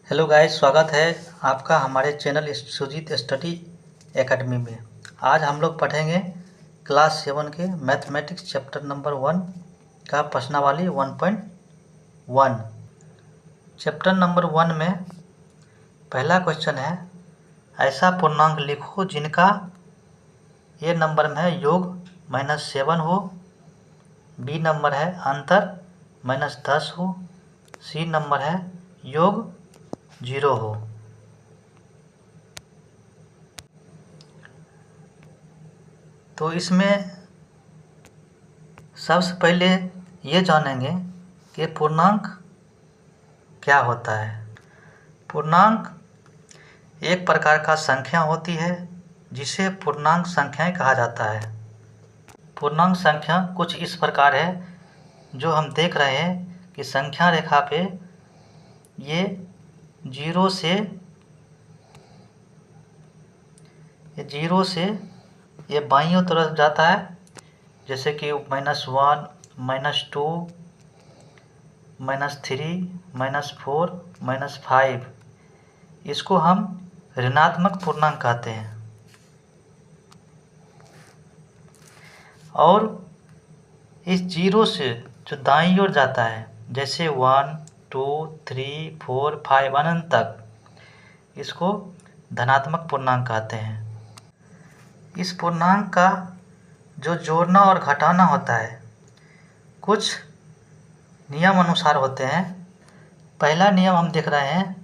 Hello guys, स्वागत है आपका हमारे चैनल सुजीत स्टडी एकेडमी में। आज हम लोग पढ़ेंगे क्लास 7 के मैथमेटिक्स चैप्टर नंबर 1 का प्रश्नावली 1.1। चैप्टर नंबर 1 में पहला क्वेश्चन है, ऐसा पूर्णांक लिखो जिनका ए नंबर में है योग -7 हो, बी नंबर है अंतर -10 हो, सी नंबर है योग 0 हो। तो इसमें सबसे पहले ये जानेंगे कि पूर्णांक क्या होता है। पूर्णांक एक प्रकार का संख्या होती है जिसे पूर्णांक संख्याएं कहा जाता है। पूर्णांक संख्या कुछ इस प्रकार है जो हम देख रहे हैं कि संख्या रेखा पे ये 0 से ये बाईं तरफ जाता है, जैसे कि -1, -2, -3, -4, -5। इसको हम ऋणात्मक पूर्णांक कहते हैं। और इस 0 से जो दाईं ओर जाता है, जैसे 1, 2, 3, 4, 5 अनंत तक, इसको धनात्मक पूर्णांक कहते हैं। इस पूर्णांक का जो जोड़ना और घटाना होता है कुछ नियम अनुसार होते हैं। पहला नियम हम देख रहे हैं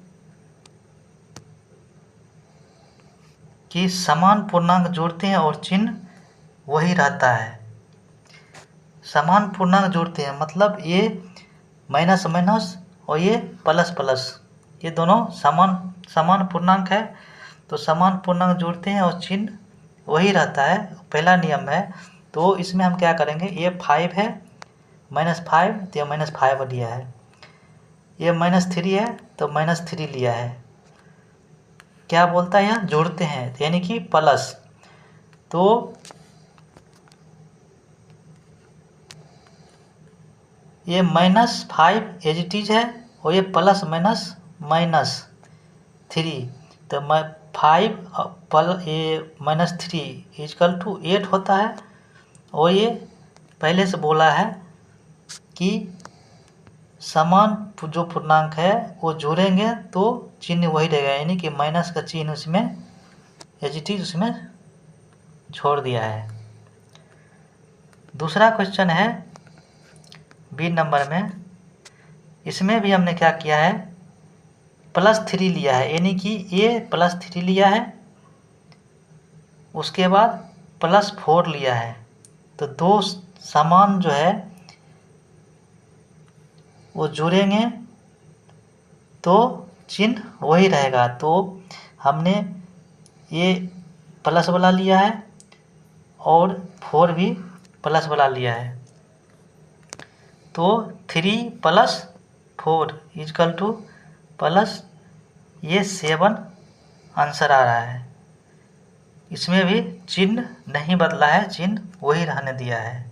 कि समान पूर्णांक जोड़ते हैं और चिन्ह वही रहता है। समान पूर्णांक जोड़ते हैं मतलब ये माइनस माइनस और ये प्लस प्लस, ये दोनों समान पूर्णांक है, तो समान पूर्णांक जोड़ते हैं और चिन्ह वही रहता है, पहला नियम है। तो इसमें हम क्या करेंगे, ये 5 है, -5 तो ये -5 लिया है, ये -3 है तो -3 लिया है। क्या बोलता है, यहाँ जोड़ते हैं यानी कि प्लस। तो ये -5 एज इट इज है और ये +-3, तो 5 ये -3 = 8 होता है। और ये पहले से बोला है कि समान जो पूर्णांक है वो जोड़ेंगे तो चिन्ह वही रहेगा, यानी कि माइनस का चिन्ह उसमें एज इट इज उसमें छोड़ दिया है। दूसरा क्वेश्चन है बी नंबर में। इसमें भी हमने क्या किया है, +3 लिया है, यानी कि ये +3 लिया है, उसके बाद +4 लिया है। तो दो समान जो है वो जोड़ेंगे तो चिन्ह वही रहेगा। तो हमने ये प्लस वाला लिया है और 4 भी प्लस वाला लिया है, तो 3 + 4 = प्लस ये 7 आंसर आ रहा है। इसमें भी चिन्ह नहीं बदला है, चिन्ह वही रहने दिया है,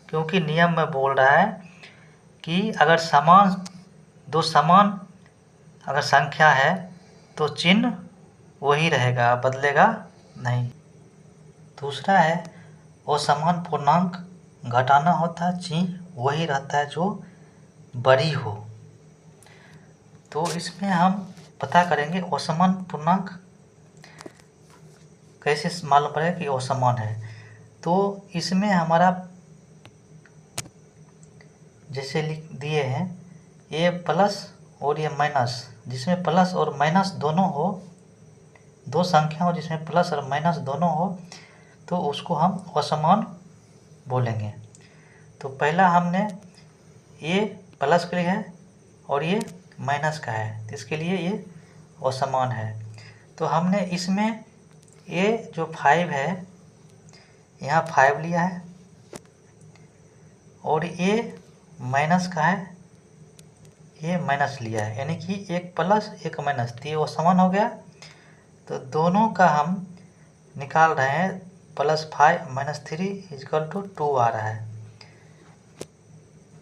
क्योंकि नियम में बोल रहा है कि अगर दो समान अगर संख्या है तो चिन्ह वही रहेगा, बदलेगा नहीं। दूसरा है असमान पूर्णांक घटाना होता है, चिन्ह वही रहता है जो बड़ी हो। तो इसमें हम पता करेंगे असमान पूर्णांक कैसे मालूम पड़ेगा कि असमान है। तो इसमें हमारा जैसे लिख दिए हैं, ये प्लस और ये माइनस, जिसमें प्लस और माइनस दोनों हो, दो संख्या हो जिसमें प्लस और माइनस दोनों हो, तो उसको हम असमान बोलेंगे। तो पहला हमने ये प्लस के लिए है और ये माइनस का है, तो इसके लिए ये असमान है। तो हमने इसमें ये जो 5 है, यहाँ 5 लिया है और ये माइनस का है, ये माइनस लिया है, यानी कि एक प्लस एक माइनस, तो ये असमान हो गया। तो दोनों का हम निकाल रहे हैं, +5 - 3 = 2 आ रहा है,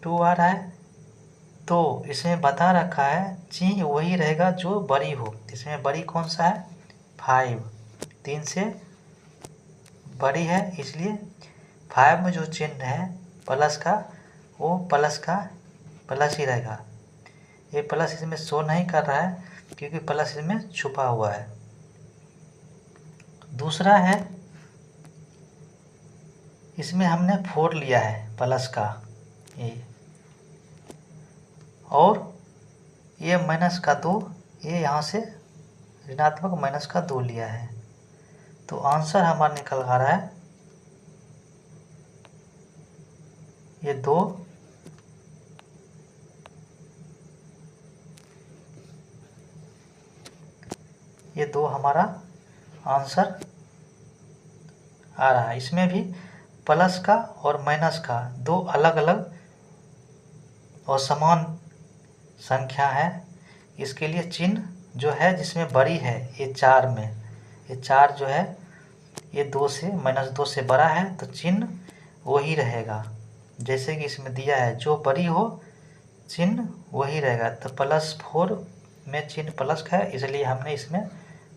2 आ रहा है। तो इसमें बता रखा है ची वही रहेगा जो बड़ी हो। इसमें बड़ी कौन सा है? 5, 3 से बड़ी है, इसलिए 5 में जो चिन्ह है प्लस का, वो प्लस ही रहेगा। ये प्लस इसमें शो नहीं कर रहा है क्योंकि प्लस इसमें छुपा हुआ है। दूसरा है, इसमें हमने 4 लिया है प्लस का ये, और ये माइनस का 2, ये यहाँ से ऋणात्मक माइनस का 2 लिया है। तो आंसर हमारा निकल आ रहा है ये 2, ये 2 हमारा आंसर आ रहा है। इसमें भी प्लस का और माइनस का 2 अलग अलग और समान संख्या है। इसके लिए चिन्ह जो है जिसमें बड़ी है, ये 4 में, ये 4 जो है ये 2 से -2 से बड़ा है, तो चिन्ह वही रहेगा जैसे कि इसमें दिया है, जो बड़ी हो चिन्ह वही रहेगा। तो +4 में चिन्ह प्लस का है, इसलिए हमने इसमें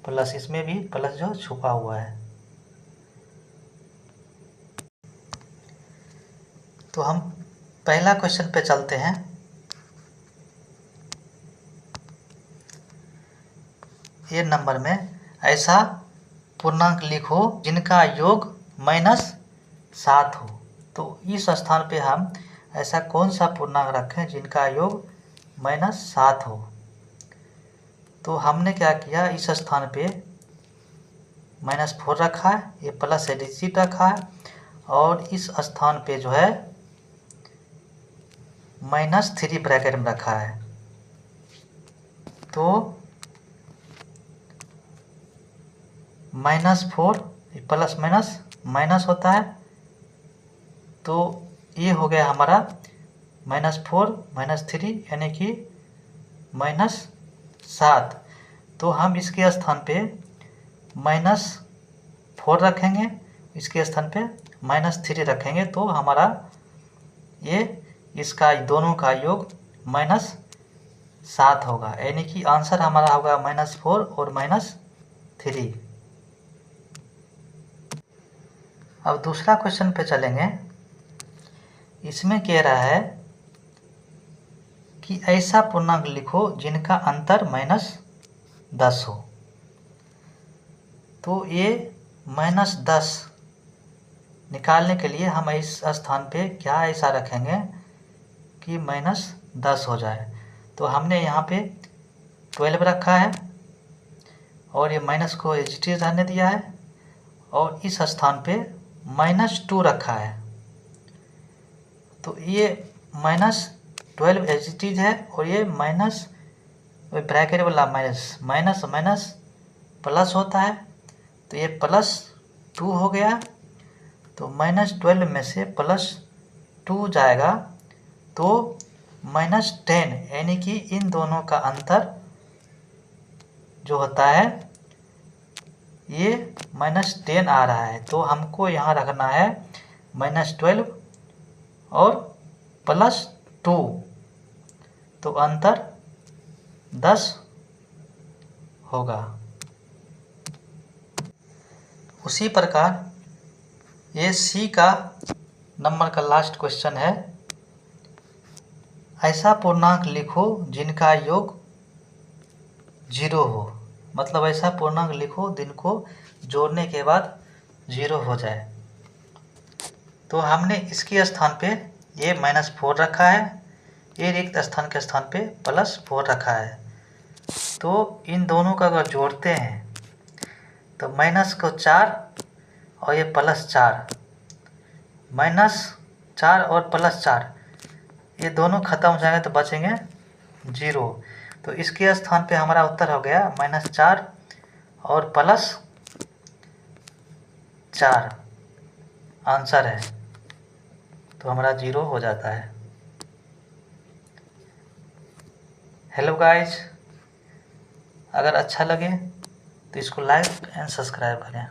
प्लस, इसमें भी प्लस जो छुपा हुआ है। तो हम पहला क्वेश्चन पे चलते हैं। ये नंबर में ऐसा पूर्णांक लिखो जिनका योग -7 हो। तो इस स्थान पे हम ऐसा कौन सा पूर्णांक रखें जिनका योग -7 हो। तो हमने क्या किया, इस स्थान पे -4 रखा है, ये प्लस एडिजिट रखा है, और इस स्थान पे जो है -3 ब्रैकेट में रखा है। तो -4 प्लस माइनस माइनस होता है, तो ये हो गया हमारा -4 -3 यानी कि -7। तो हम इसके स्थान पे -4 रखेंगे, इसके स्थान पे -3 रखेंगे, तो हमारा ये इसका दोनों का योग -7 होगा, यानी कि आंसर हमारा होगा -4 और -3। अब दूसरा क्वेश्चन पे चलेंगे। इसमें कह रहा है कि ऐसा पूर्णांक लिखो जिनका अंतर -10 हो। तो ये -10 निकालने के लिए हम इस स्थान पे क्या ऐसा रखेंगे कि -10 हो जाए। तो हमने यहाँ पे 12 रखा है, और ये माइनस को एजिटिव रहने दिया है, और इस स्थान पे -2 रखा है। तो ये -12 एजिटिव है, और ये माइनस ब्रैकेट वाला माइनस माइनस माइनस प्लस होता है, तो ये +2 हो गया। तो -12 में से +2 जाएगा, तो -10, यानी कि इन दोनों का अंतर जो होता है ये -10 आ रहा है। तो हमको यहाँ रखना है -12 और +2, तो अंतर 10 होगा। उसी प्रकार ये सी का नंबर का लास्ट क्वेश्चन है। ऐसा पूर्णांक लिखो जिनका योग 0 हो। मतलब ऐसा पूर्णांक लिखो जिनको जोड़ने के बाद 0 हो जाए। तो हमने इसके स्थान पे ये -4 रखा है, ये रिक्त स्थान के स्थान पे +4 रखा है। तो इन दोनों का अगर जोड़ते हैं तो -4 और ये +4, -4 और +4 ये दोनों खत्म हो जाएंगे तो बचेंगे 0। तो इसके स्थान पे हमारा उत्तर हो गया -4 और +4 आंसर है, तो हमारा 0 हो जाता है। हेलो गाइज, अगर अच्छा लगे तो इसको लाइक एंड सब्सक्राइब करें।